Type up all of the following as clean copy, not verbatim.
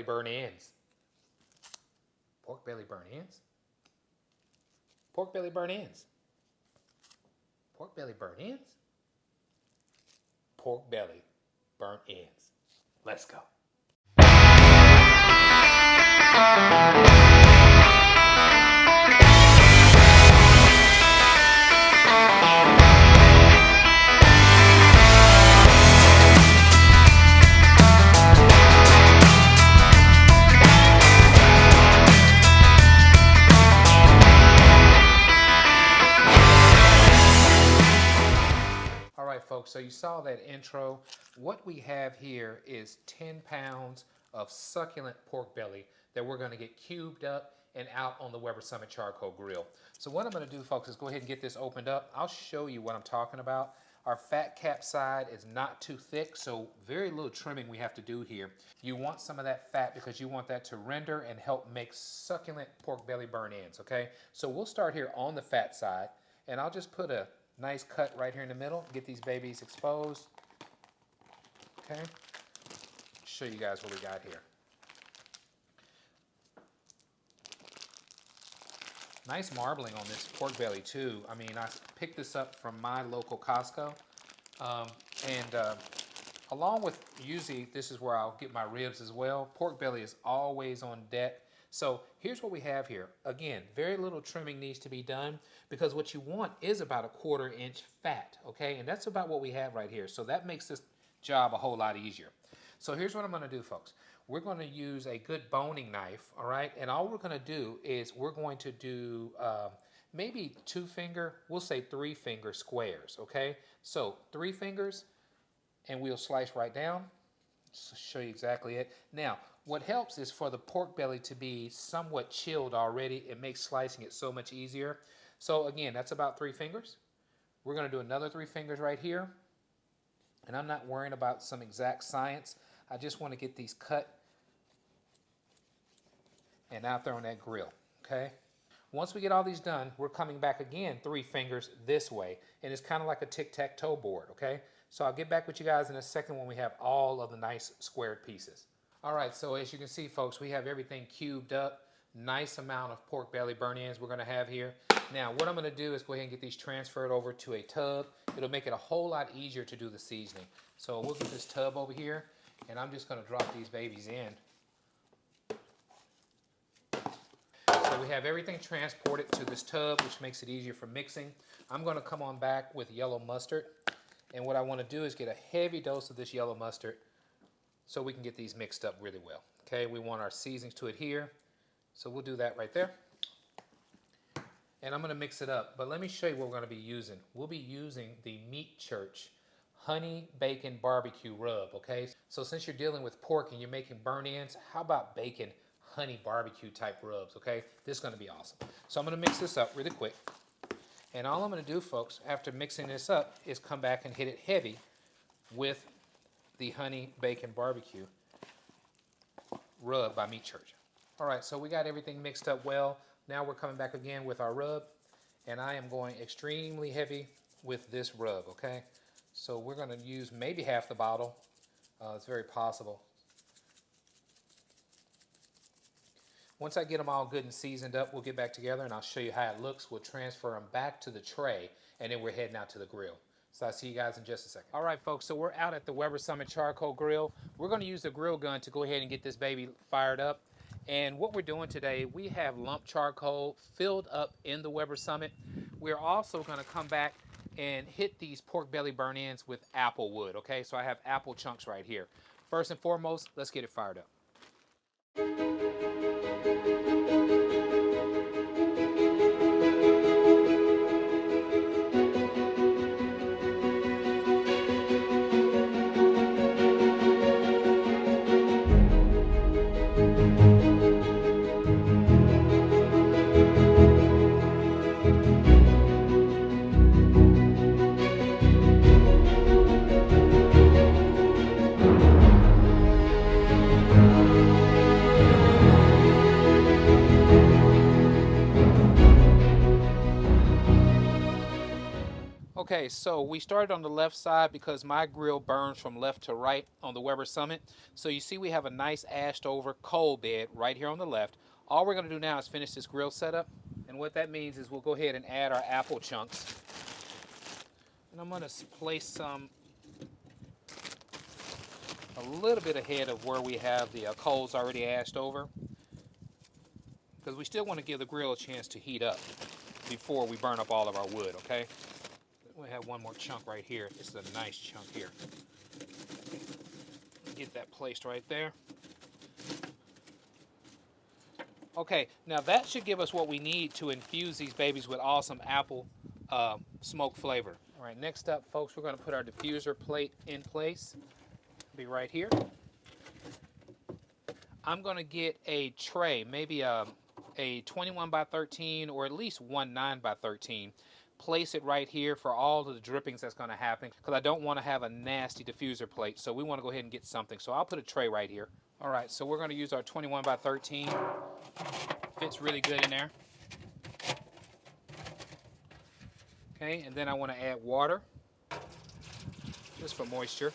belly burn ends. Pork belly burn ends? Pork belly burn ends. Pork belly burn ends? Pork belly burn ends. Let's go. Folks, so you saw that intro. What we have here is 10 pounds of succulent pork belly that we're going to get cubed up and out on the Weber Summit charcoal grill. So what I'm going to do, folks, is go ahead and get this opened up. I'll show you what I'm talking about. Our fat cap side is not too thick, so very little trimming we have to do here. You want some of that fat because you want that to render and help make succulent pork belly burn ends, okay? So we'll start here on the fat side, and I'll just put a nice cut right here in the middle. Get these babies exposed. Okay. Show you guys what we got here. Nice marbling on this pork belly too. I mean, I picked this up from my local Costco. Along with usually this is where I'll get my ribs as well. Pork belly is always on deck. So here's what we have here. Again, very little trimming needs to be done because what you want is about a 1/4 inch fat, okay? And that's about what we have right here. So that makes this job a whole lot easier. So here's what I'm gonna do, folks. We're gonna use a good boning knife, all right? And all we're gonna do is we're going to do maybe 2 finger, we'll say 3 finger squares, okay? So 3 fingers and we'll slice right down. So show you exactly it. Now, what helps is for the pork belly to be somewhat chilled already. It makes slicing it so much easier. So again, that's about 3 fingers. We're going to do another 3 fingers right here. And I'm not worrying about some exact science. I just want to get these cut and out there on that grill, okay? Once we get all these done, we're coming back again 3 fingers this way. And it's kind of like a tic-tac-toe board, okay? So I'll get back with you guys in a second when we have all of the nice squared pieces. All right, so as you can see, folks, we have everything cubed up. Nice amount of pork belly burn ends we're gonna have here. Now, what I'm gonna do is go ahead and get these transferred over to a tub. It'll make it a whole lot easier to do the seasoning. So we'll get this tub over here, and I'm just gonna drop these babies in. So we have everything transported to this tub, which makes it easier for mixing. I'm gonna come on back with yellow mustard. And what I wanna do is get a heavy dose of this yellow mustard so we can get these mixed up really well. Okay, we want our seasonings to adhere. So we'll do that right there. And I'm gonna mix it up, but let me show you what we're gonna be using. We'll be using the Meat Church Honey Bacon Barbecue Rub, okay? So since you're dealing with pork and you're making burn ends, how about bacon honey barbecue type rubs, okay? This is gonna be awesome. So I'm gonna mix this up really quick. And all I'm gonna do, folks, after mixing this up is come back and hit it heavy with the Honey Bacon Barbecue Rub by Meat Church. All right, so we got everything mixed up well. Now we're coming back again with our rub, and I am going extremely heavy with this rub, okay? So we're gonna use maybe half the bottle. It's very possible. Once I get them all good and seasoned up, we'll get back together and I'll show you how it looks. We'll transfer them back to the tray, and then we're heading out to the grill. So I'll see you guys in just a second. All right, folks, so we're out at the Weber Summit Charcoal Grill. We're gonna use the grill gun to go ahead and get this baby fired up. And what we're doing today, we have lump charcoal filled up in the Weber Summit. We're also gonna come back and hit these pork belly burn ends with apple wood, okay? So I have apple chunks right here. First and foremost, let's get it fired up. Okay, so we started on the left side because my grill burns from left to right on the Weber Summit. So you see we have a nice ashed over coal bed right here on the left. All we're going to do now is finish this grill setup. And what that means is we'll go ahead and add our apple chunks. And I'm going to place some a little bit ahead of where we have the coals already ashed over, because we still want to give the grill a chance to heat up before we burn up all of our wood, okay? We have one more chunk right here. This is a nice chunk here. Get that placed right there. Okay, now that should give us what we need to infuse these babies with awesome apple smoke flavor. All right, next up, folks, we're going to put our diffuser plate in place. Be right here. I'm going to get a tray, maybe a 21 by 13 or at least 9 by 13. Place it right here for all of the drippings that's going to happen, because I don't want to have a nasty diffuser plate, so we want to go ahead and get something. So I'll put a tray right here. All right, so we're going to use our 21 by 13. Fits really good in there. Okay, and then I want to add water, just for moisture.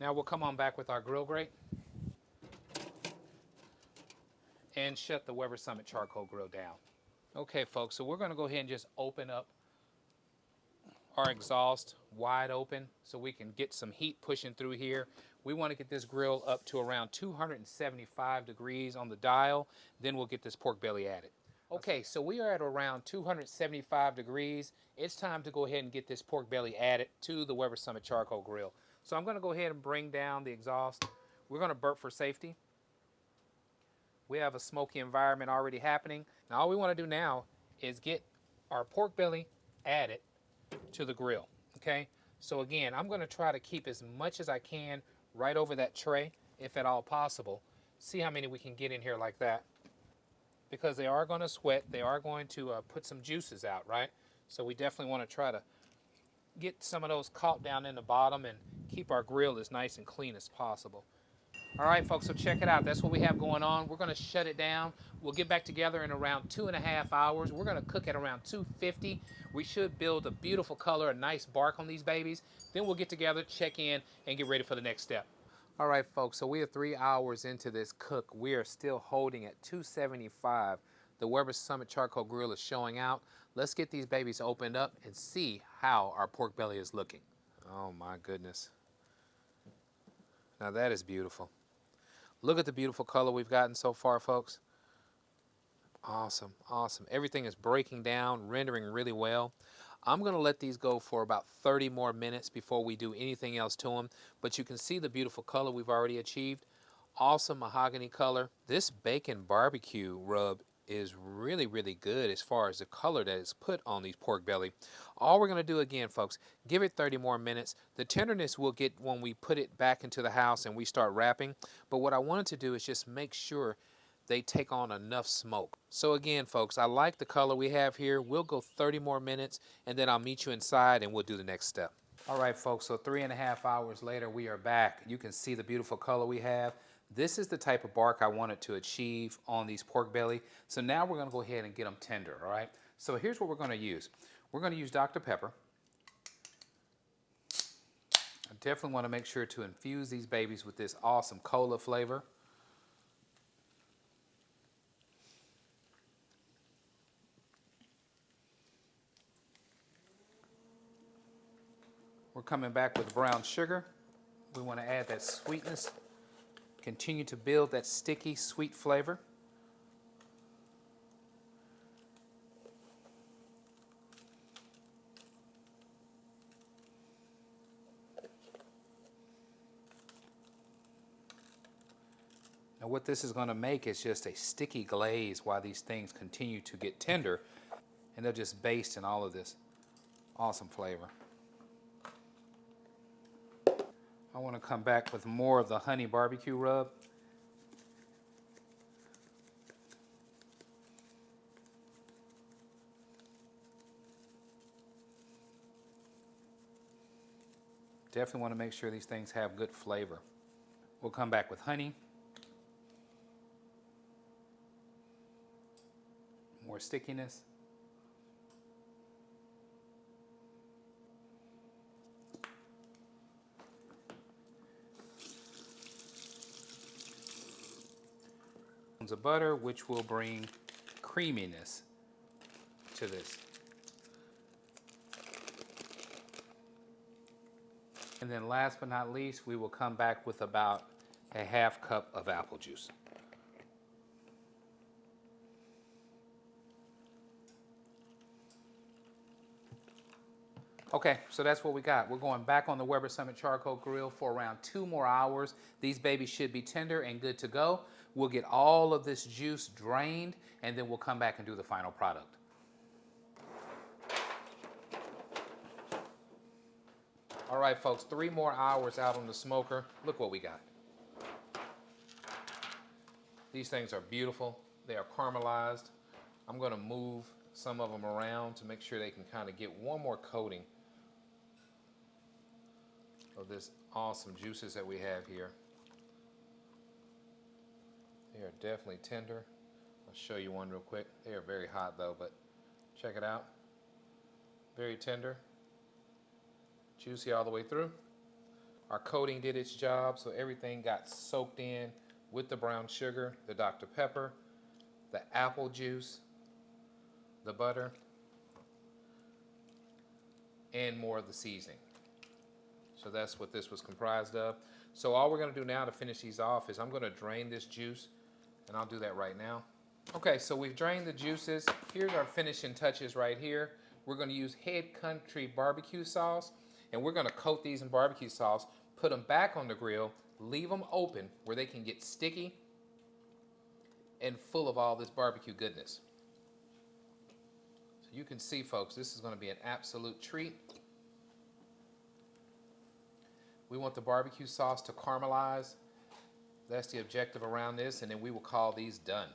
Now we'll come on back with our grill grate and shut the Weber Summit charcoal grill down. Okay, folks, so we're going to go ahead and just open up our exhaust wide open so we can get some heat pushing through here. We want to get this grill up to around 275 degrees on the dial, then we'll get this pork belly added. Okay, so we are at around 275 degrees. It's time to go ahead and get this pork belly added to the Weber Summit charcoal grill. So I'm going to go ahead and bring down the exhaust. We're going to burp for safety. We have a smoky environment already happening. Now all we want to do now is get our pork belly added to the grill, okay? So again, I'm going to try to keep as much as I can right over that tray, if at all possible. See how many we can get in here like that. Because they are going to sweat, they are going to put some juices out, right? So we definitely want to try to get some of those caught down in the bottom and keep our grill as nice and clean as possible. All right, folks, so check it out. That's what we have going on. We're going to shut it down. We'll get back together in around 2.5 hours. We're going to cook at around 250. We should build a beautiful color, a nice bark on these babies. Then we'll get together, check in, and get ready for the next step. All right, folks, so we are 3 hours into this cook. We are still holding at 275. The Weber Summit charcoal grill is showing out. Let's get these babies opened up and see how our pork belly is looking. Oh, my goodness. Now that is beautiful. Look at the beautiful color we've gotten so far, folks. Awesome, awesome. Everything is breaking down, rendering really well. I'm going to let these go for about 30 more minutes before we do anything else to them. But you can see the beautiful color we've already achieved. Awesome mahogany color. This bacon barbecue rub is really, really good as far as the color that is put on these pork belly. All we're going to do again, folks, give it 30 more minutes. The tenderness we'll get when we put it back into the house and we start wrapping. But what I wanted to do is just make sure they take on enough smoke. So again, folks, I like the color we have here. We'll go 30 more minutes and then I'll meet you inside and we'll do the next step. All right, folks, so 3.5 hours later, we are back. You can see the beautiful color we have. This is the type of bark I wanted to achieve on these pork belly. So now we're going to go ahead and get them tender, all right? So here's what we're going to use. We're going to use Dr. Pepper. I definitely want to make sure to infuse these babies with this awesome cola flavor. We're coming back with brown sugar. We want to add that sweetness. Continue to build that sticky, sweet flavor. Now what this is going to make is just a sticky glaze while these things continue to get tender, and they'll just baste in all of this awesome flavor. I want to come back with more of the honey barbecue rub. Definitely want to make sure these things have good flavor. We'll come back with honey. more stickiness. Of butter, which will bring creaminess to this. And then last but not least, we will come back with about a half cup of apple juice. Okay, so that's what we got. We're going back on the Weber Summit Charcoal Grill for around 2 more hours. These babies should be tender and good to go. We'll get all of this juice drained, and then we'll come back and do the final product. All right, folks, 3 more hours out on the smoker. Look what we got. These things are beautiful. They are caramelized. I'm going to move some of them around to make sure they can kind of get one more coating of this awesome juices that we have here. They are definitely tender. I'll show you one real quick. They are very hot though, but check it out. Very tender. Juicy all the way through. Our coating did its job, so everything got soaked in with the brown sugar, the Dr. Pepper, the apple juice, the butter, and more of the seasoning. So that's what this was comprised of. So all we're going to do now to finish these off is I'm going to drain this juice, and I'll do that right now. Okay, so we've drained the juices. Here's our finishing touches right here. We're going to use Head Country barbecue sauce, and we're going to coat these in barbecue sauce, put them back on the grill, leave them open where they can get sticky and full of all this barbecue goodness. So you can see, folks, this is going to be an absolute treat. We want the barbecue sauce to caramelize. That's the objective around this, and then we will call these done.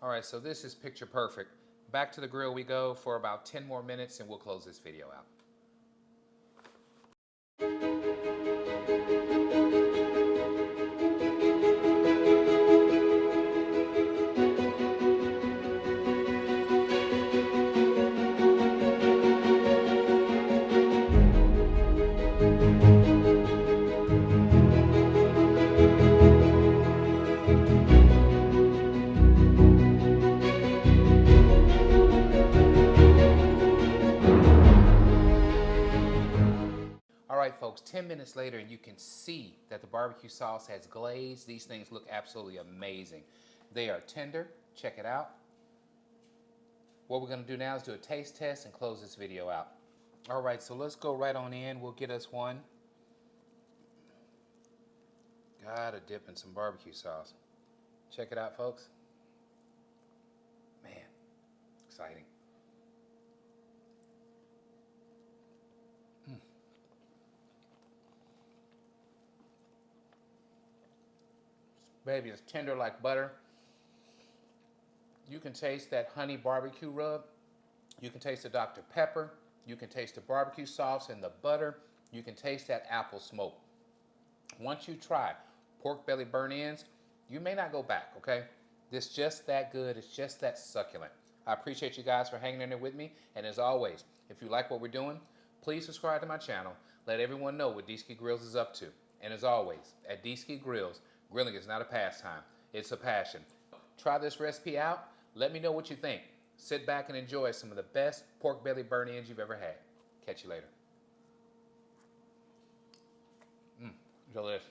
All right, so this is picture perfect. Back to the grill we go for about 10 more minutes, and we'll close this video out. All right, folks, 10 minutes later, and you can see that the barbecue sauce has glazed. These things look absolutely amazing. They are tender. Check it out. What we're going to do now is do a taste test and close this video out. All right, so let's go right on in. We'll get us one. Gotta dip in some barbecue sauce. Check it out, folks. Man, exciting. Baby, it's tender like butter. You can taste that honey barbecue rub. You can taste the Dr. Pepper. You can taste the barbecue sauce and the butter. You can taste that apple smoke. Once you try pork belly burnt ends, you may not go back, okay? It's just that good. It's just that succulent. I appreciate you guys for hanging in there with me. And as always, if you like what we're doing, please subscribe to my channel. Let everyone know what Dski Grillz is up to. And as always, at Dski Grillz, grilling is not a pastime, it's a passion. Try this recipe out. Let me know what you think. Sit back and enjoy some of the best pork belly burnt ends you've ever had. Catch you later. Delicious.